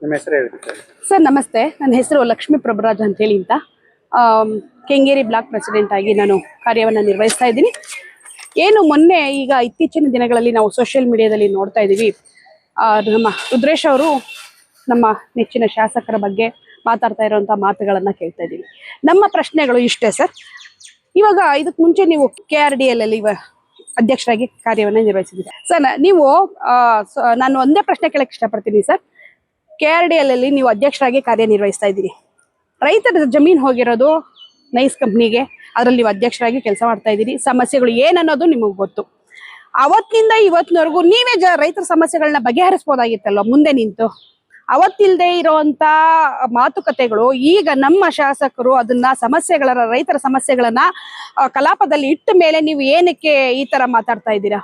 ನಿಮ್ಮ ಹೆಸರು ಹೇಳಿ ಸರ್. ಸರ್ ನಮಸ್ತೆ, ನನ್ನ ಹೆಸರು ಲಕ್ಷ್ಮೀ ಪ್ರಭುರಾಜ್ ಅಂತೇಳಿ ಅಂತ ಕೆಂಗೇರಿ ಬ್ಲಾಕ್ ಪ್ರೆಸಿಡೆಂಟ್ ಆಗಿ ನಾನು ಕಾರ್ಯವನ್ನು ನಿರ್ವಹಿಸ್ತಾ ಇದ್ದೀನಿ. ಏನು ಮೊನ್ನೆ ಈಗ ಇತ್ತೀಚಿನ ದಿನಗಳಲ್ಲಿ ನಾವು ಸೋಷಿಯಲ್ ಮೀಡಿಯಾದಲ್ಲಿ ನೋಡ್ತಾ ಇದ್ದೀವಿ, ನಮ್ಮ ರುದ್ರೇಶ್ ಅವರು ನಮ್ಮ ನೆಚ್ಚಿನ ಶಾಸಕರ ಬಗ್ಗೆ ಮಾತಾಡ್ತಾ ಇರುವಂಥ ಮಾತುಗಳನ್ನು ಕೇಳ್ತಾ ಇದ್ದೀವಿ. ನಮ್ಮ ಪ್ರಶ್ನೆಗಳು ಇಷ್ಟೇ ಸರ್. ಇವಾಗ ಇದಕ್ಕೆ ಮುಂಚೆ ನೀವು KRDL ಅಲ್ಲಿ ಅಧ್ಯಕ್ಷರಾಗಿ ಕಾರ್ಯವನ್ನು ನಿರ್ವಹಿಸಿದ್ದೀರಿ ಸರ್. ನೀವು ನಾನು ಒಂದೇ ಪ್ರಶ್ನೆ ಕೇಳಕ್ಕೆ ಇಷ್ಟಪಡ್ತೀನಿ ಸರ್. KRDL ಅಲ್ಲಿ ನೀವು ಅಧ್ಯಕ್ಷರಾಗಿ ಕಾರ್ಯನಿರ್ವಹಿಸ್ತಾ ಇದ್ದೀರಿ. ರೈತರ ಜಮೀನು ಹೋಗಿರೋದು ನೈಸ್ ಕಂಪ್ನಿಗೆ, ಅದರಲ್ಲಿ ನೀವು ಅಧ್ಯಕ್ಷರಾಗಿ ಕೆಲಸ ಮಾಡ್ತಾ ಇದ್ದೀರಿ. ಸಮಸ್ಯೆಗಳು ಏನನ್ನೋದು ನಿಮಗೆ ಗೊತ್ತು. ಅವತ್ತಿನಿಂದ ಇವತ್ತಿನವರೆಗೂ ನೀವೇ ರೈತರ ಸಮಸ್ಯೆಗಳನ್ನ ಬಗೆಹರಿಸ್ಬೋದಾಗಿತ್ತಲ್ವ ಮುಂದೆ ನಿಂತು. ಅವತ್ತಿಲ್ದೇ ಇರೋಂಥ ಮಾತುಕತೆಗಳು ಈಗ ನಮ್ಮ ಶಾಸಕರು ಅದನ್ನ ರೈತರ ಸಮಸ್ಯೆಗಳನ್ನ ಕಲಾಪದಲ್ಲಿ ಇಟ್ಟ ಮೇಲೆ ನೀವು ಏನಕ್ಕೆ ಈ ತರ ಮಾತಾಡ್ತಾ ಇದ್ದೀರಾ?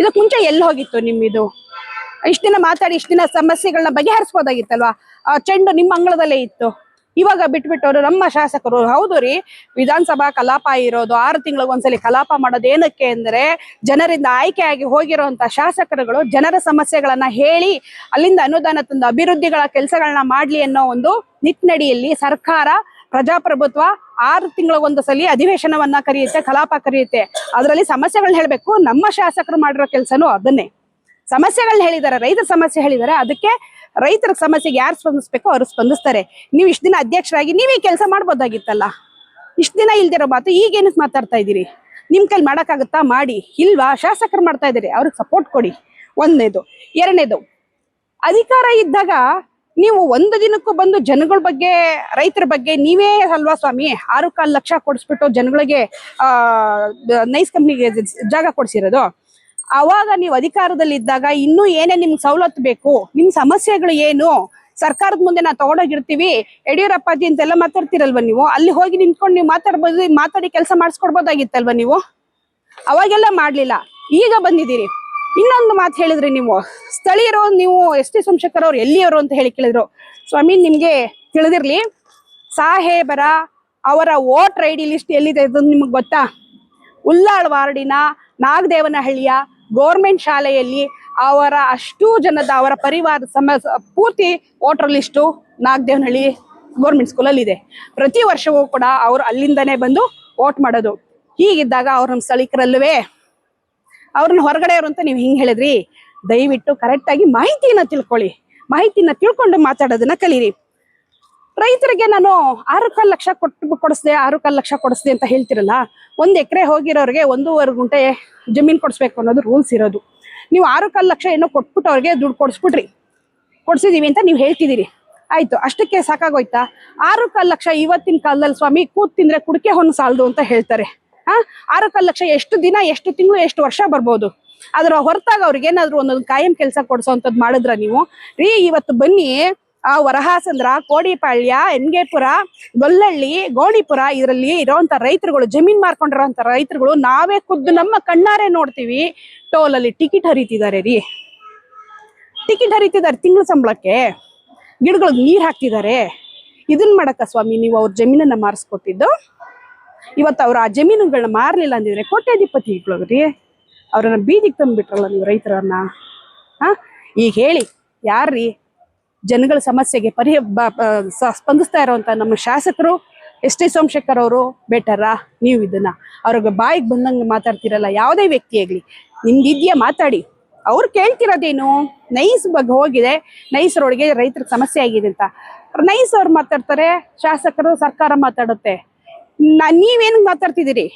ಇದಕ್ಕೆ ಮುಂಚೆ ಎಲ್ಲಿ ಹೋಗಿತ್ತು ನಿಮ್ಮಿದು? ಇಷ್ಟ ದಿನ ಮಾತಾಡಿ ಇಷ್ಟ ದಿನ ಸಮಸ್ಯೆಗಳನ್ನ ಬಗೆಹರಿಸ್ಬೋದಾಗಿತ್ತಲ್ವಾ? ಚೆಂಡು ನಿಮ್ಮ ಅಂಗಳದಲ್ಲೇ ಇತ್ತು. ಇವಾಗ ಬಿಟ್ಬಿಟ್ಟವರು ನಮ್ಮ ಶಾಸಕರು. ಹೌದು ರೀ, ವಿಧಾನಸಭಾ ಕಲಾಪ ಇರೋದು 6 ತಿಂಗಳಿಗೊಂದ್ಸಲಿ ಕಲಾಪ ಮಾಡೋದು ಏನಕ್ಕೆ ಅಂದ್ರೆ, ಜನರಿಂದ ಆಯ್ಕೆಯಾಗಿ ಹೋಗಿರುವಂತ ಶಾಸಕರುಗಳು ಜನರ ಸಮಸ್ಯೆಗಳನ್ನ ಹೇಳಿ ಅಲ್ಲಿಂದ ಅನುದಾನ ತಂದು ಅಭಿವೃದ್ಧಿಗಳ ಕೆಲಸಗಳನ್ನ ಮಾಡ್ಲಿ ಅನ್ನೋ ಒಂದು ನಿಟ್ಟಿನಡಿಯಲ್ಲಿ ಸರ್ಕಾರ ಪ್ರಜಾಪ್ರಭುತ್ವ 6 ತಿಂಗಳಿಗೊಂದು ಸಲ ಅಧಿವೇಶನವನ್ನ ಕರೆಯುತ್ತೆ, ಕಲಾಪ ಕರೆಯುತ್ತೆ. ಅದರಲ್ಲಿ ಸಮಸ್ಯೆಗಳನ್ನ ಹೇಳ್ಬೇಕು. ನಮ್ಮ ಶಾಸಕರು ಮಾಡಿರೋ ಕೆಲಸನೂ ಅದನ್ನೇ. ಸಮಸ್ಯೆಗಳನ್ನ ಹೇಳಿದ್ದಾರೆ, ರೈತರ ಸಮಸ್ಯೆ ಹೇಳಿದ್ದಾರೆ. ಅದಕ್ಕೆ ರೈತರ ಸಮಸ್ಯೆಗೆ ಯಾರು ಸ್ಪಂದಿಸ್ಬೇಕು ಅವ್ರು ಸ್ಪಂದಿಸ್ತಾರೆ. ನೀವು ಇಷ್ಟ ದಿನ ಅಧ್ಯಕ್ಷರಾಗಿ ನೀವೇ ಕೆಲಸ ಮಾಡ್ಬೋದಾಗಿತ್ತಲ್ಲ. ಇಷ್ಟ ದಿನ ಇಲ್ದಿರೋ ಮಾತು ಈಗೇನಕ್ಕೆ ಮಾತಾಡ್ತಾ ಇದ್ದೀರಿ? ನಿಮ್ ಕೈಲಿ ಮಾಡೋಕ್ಕಾಗುತ್ತಾ? ಮಾಡಿ. ಇಲ್ವಾ? ಶಾಸಕರು ಮಾಡ್ತಾ ಇದ್ದೀರಿ, ಅವ್ರಿಗೆ ಸಪೋರ್ಟ್ ಕೊಡಿ. ಒಂದನೇದು. ಎರಡನೇದು, ಅಧಿಕಾರ ಇದ್ದಾಗ ನೀವು ಒಂದು ದಿನಕ್ಕೂ ಬಂದು ಜನಗಳ ಬಗ್ಗೆ, ರೈತರ ಬಗ್ಗೆ ನೀವೇ ಅಲ್ವಾ ಸ್ವಾಮಿ 6.25 ಲಕ್ಷ ಕೊಡಿಸ್ಬಿಟ್ಟು ಜನಗಳಿಗೆ ನೈಸ್ ಕಂಪ್ನಿಗೆ ಜಾಗ ಕೊಡ್ಸಿರೋದು. ಅವಾಗ ನೀವು ಅಧಿಕಾರದಲ್ಲಿ ಇದ್ದಾಗ ಇನ್ನೂ ಏನೇ ನಿಮ್ಗೆ ಸವಲತ್ತು ಬೇಕು, ನಿಮ್ ಸಮಸ್ಯೆಗಳು ಏನು, ಸರ್ಕಾರದ ಮುಂದೆ ನಾವು ತಗೊಂಡೋಗಿರ್ತೀವಿ, ಯಡಿಯೂರಪ್ಪಾಜಿ ಅಂತೆಲ್ಲ ಮಾತಾಡ್ತಿರಲ್ವ ನೀವು. ಅಲ್ಲಿ ಹೋಗಿ ನಿಂತ್ಕೊಂಡು ನೀವು ಮಾತಾಡಿ ಕೆಲಸ ಮಾಡಿಸ್ಕೊಡ್ಬೋದಾಗಿತ್ತಲ್ವ ನೀವು. ಅವಾಗೆಲ್ಲ ಮಾಡ್ಲಿಲ್ಲ, ಈಗ ಬಂದಿದ್ದೀರಿ. ಇನ್ನೊಂದು ಮಾತು ಹೇಳಿದ್ರಿ ನೀವು, ಸ್ಥಳೀಯರು ನೀವು ST ಸೋಮಶೇಖರ್ ಅವ್ರು ಎಲ್ಲಿಯವರು ಅಂತ ಹೇಳಿ ಕೇಳಿದ್ರು. ಸ್ವಾಮಿ ನಿಮ್ಗೆ ತಿಳಿದಿರ್ಲಿ, ಸಾಹೇಬರ ಅವರ ವೋಟರ್ ID ಲಿಸ್ಟ್ ಎಲ್ಲಿದೆ ಅದು ನಿಮ್ಗೆ ಗೊತ್ತಾ? ಉಲ್ಲಾಳ್ ವಾರ್ಡಿನ ನಾಗದೇವನಹಳ್ಳಿಯ ಗೌರ್ಮೆಂಟ್ ಶಾಲೆಯಲ್ಲಿ ಅವರ ಅಷ್ಟೂ ಜನದ ಅವರ ಪರಿವಾರದ ಪೂರ್ತಿ ವೋಟರ್ ಲಿಸ್ಟು ನಾಗದೇವನಹಳ್ಳಿ ಗೌರ್ಮೆಂಟ್ ಸ್ಕೂಲಲ್ಲಿ ಇದೆ. ಪ್ರತಿ ವರ್ಷವೂ ಕೂಡ ಅವರು ಅಲ್ಲಿಂದನೇ ಬಂದು ವೋಟ್ ಮಾಡೋದು. ಹೀಗಿದ್ದಾಗ ಅವ್ರ ನಮ್ಮ ಸ್ಥಳೀಕರಲ್ಲವೇ ಅವ್ರನ್ನ ಹೊರಗಡೆಯವರು ಅಂತ ನೀವು ಹಿಂಗೆ ಹೇಳಿದ್ರಿ. ದಯವಿಟ್ಟು ಕರೆಕ್ಟಾಗಿ ಮಾಹಿತಿನ ತಿಳ್ಕೊಳ್ಳಿ. ಮಾಹಿತಿನ ತಿಳ್ಕೊಂಡು ಮಾತಾಡೋದನ್ನ ಕಲೀರಿ. ರೈತರಿಗೆ ನಾನು 6.25 ಲಕ್ಷ ಕೊಡಿಸ್ದೆ 6.25 ಲಕ್ಷ ಕೊಡಿಸ್ದೆ ಅಂತ ಹೇಳ್ತಿರಲ್ಲ, 1 ಎಕರೆ ಹೋಗಿರೋರಿಗೆ 1.5 ಗುಂಟೆ ಜಮೀನು ಕೊಡಿಸ್ಬೇಕು ಅನ್ನೋದು ರೂಲ್ಸ್ ಇರೋದು. ನೀವು 6.25 ಲಕ್ಷ ಏನೋ ಕೊಟ್ಬಿಟ್ಟು ಅವ್ರಿಗೆ ದುಡ್ಡು ಕೊಡಿಸಿದೀವಿ ಅಂತ ನೀವು ಹೇಳ್ತಿದ್ದೀರಿ. ಆಯ್ತು, ಅಷ್ಟಕ್ಕೆ ಸಾಕಾಗೋಯ್ತಾ? 6.25 ಲಕ್ಷ ಇವತ್ತಿನ ಕಾಲದಲ್ಲಿ ಸ್ವಾಮಿ ಕೂತ್ ತಿಂದ್ರೆ ಕುಡಿಕೆ ಹೊನ್ನು ಸಾಲದು ಅಂತ ಹೇಳ್ತಾರೆ. 6.25 ಲಕ್ಷ ಎಷ್ಟು ದಿನ, ಎಷ್ಟು ತಿಂಗಳು, ಎಷ್ಟು ವರ್ಷ ಬರ್ಬೋದು? ಅದರ ಹೊರತಾಗ ಅವ್ರಿಗೆ ಏನಾದ್ರು ಒಂದೊಂದು ಕಾಯಂ ಕೆಲಸ ಕೊಡಿಸೋಂಥದ್ದು ಮಾಡಿದ್ರ ನೀವು? ಇವತ್ತು ಬನ್ನಿ, ವರಹಾಸಂದ್ರ, ಕೋಡಿಪಾಳ್ಯ, ಎನ್ಗೇಪುರ, ಗೊಲ್ಲಹಳ್ಳಿ, ಗೋಣಿಪುರ ಇದರಲ್ಲಿ ಇರೋಂಥ ರೈತರುಗಳು, ಜಮೀನ್ ಮಾರ್ಕೊಂಡಿರೋಂಥ ರೈತರುಗಳು ನಾವೇ ಖುದ್ದು ನಮ್ಮ ಕಣ್ಣಾರೆ ನೋಡ್ತೀವಿ. ಟೋಲಲ್ಲಿ ಟಿಕೆಟ್ ಹರಿತಿದ್ದಾರೆ ರೀ, ಟಿಕೆಟ್ ಹರಿತಿದ್ದಾರೆ ತಿಂಗಳ ಸಂಬಳಕ್ಕೆ. ಗಿಡಗಳಿಗೆ ನೀರು ಹಾಕ್ತಿದ್ದಾರೆ. ಇದನ್ನ ಮಾಡಕ್ಕ ಸ್ವಾಮಿ ನೀವು ಅವ್ರ ಜಮೀನನ್ನ ಮಾರಿಸ್ಕೊಟ್ಟಿದ್ದು? ಇವತ್ತು ಅವ್ರು ಆ ಜಮೀನುಗಳನ್ನ ಮಾರಲಿಲ್ಲ ಅಂದಿದ್ರೆ ಕೋಟ್ಯಾಧಿಪತಿಗಳು ರೀ. ಅವ್ರನ್ನ ಬೀದಿಗೆ ತಂದುಬಿಟ್ರಲ್ಲ ನೀವು ರೈತರನ್ನ. ಈಗ ಹೇಳಿ, ಯಾರ್ರೀ ಜನಗಳ ಸಮಸ್ಯೆಗೆ ಸ್ಪಂದಿಸ್ತಾ ಇರೋಂಥ ನಮ್ಮ ಶಾಸಕರು ST ಸೋಮಶೇಖರ್ ಅವರು ಬೆಟರಾ? ನೀವು ಇದನ್ನ ಅವ್ರಿಗೆ ಬಾಯಿಗೆ ಬಂದಂಗೆ ಮಾತಾಡ್ತಿರಲ್ಲ. ಯಾವುದೇ ವ್ಯಕ್ತಿ ಆಗಲಿ ನಿಮ್ಗೆ ಇದೆಯಾ ಮಾತಾಡಿ. ಅವ್ರು ಕೇಳ್ತಿರೋದೇನು? ನೈಸ್ ಬಗ್ಗೆ ಹೋಗಿದೆ, ನೈಸ್ ರೋಡ್ಗೆ ರೈತರ ಸಮಸ್ಯೆ ಆಗಿದೆ ಅಂತ. ನೈಸ್ ಅವ್ರು ಮಾತಾಡ್ತಾರೆ, ಶಾಸಕರು, ಸರ್ಕಾರ ಮಾತಾಡುತ್ತೆ. ನೀವೇನು ಮಾತಾಡ್ತಿದ್ದೀರಿ?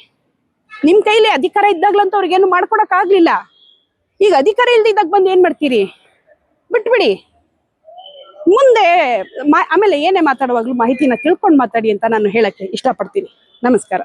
ನಿಮ್ಮ ಕೈಲಿ ಅಧಿಕಾರ ಇದ್ದಾಗ್ಲಂತ ಅವ್ರಿಗೇನು ಮಾಡ್ಕೊಡಕ್ ಆಗ್ಲಿಲ್ಲ. ಈಗ ಅಧಿಕಾರ ಇಲ್ದಿದ್ದಾಗ ಬಂದು ಏನ್ ಮಾಡ್ತೀರಿ? ಬಿಟ್ಬಿಡಿ. ಮುಂದೆ ಆಮೇಲೆ ಏನೇ ಮಾತಾಡುವಾಗ್ಲೂ ಮಾಹಿತಿನ ತಿಳ್ಕೊಂಡು ಮಾತಾಡಿ ಅಂತ ನಾನು ಹೇಳಕ್ಕೆ ಇಷ್ಟಪಡ್ತೀನಿ. ನಮಸ್ಕಾರ.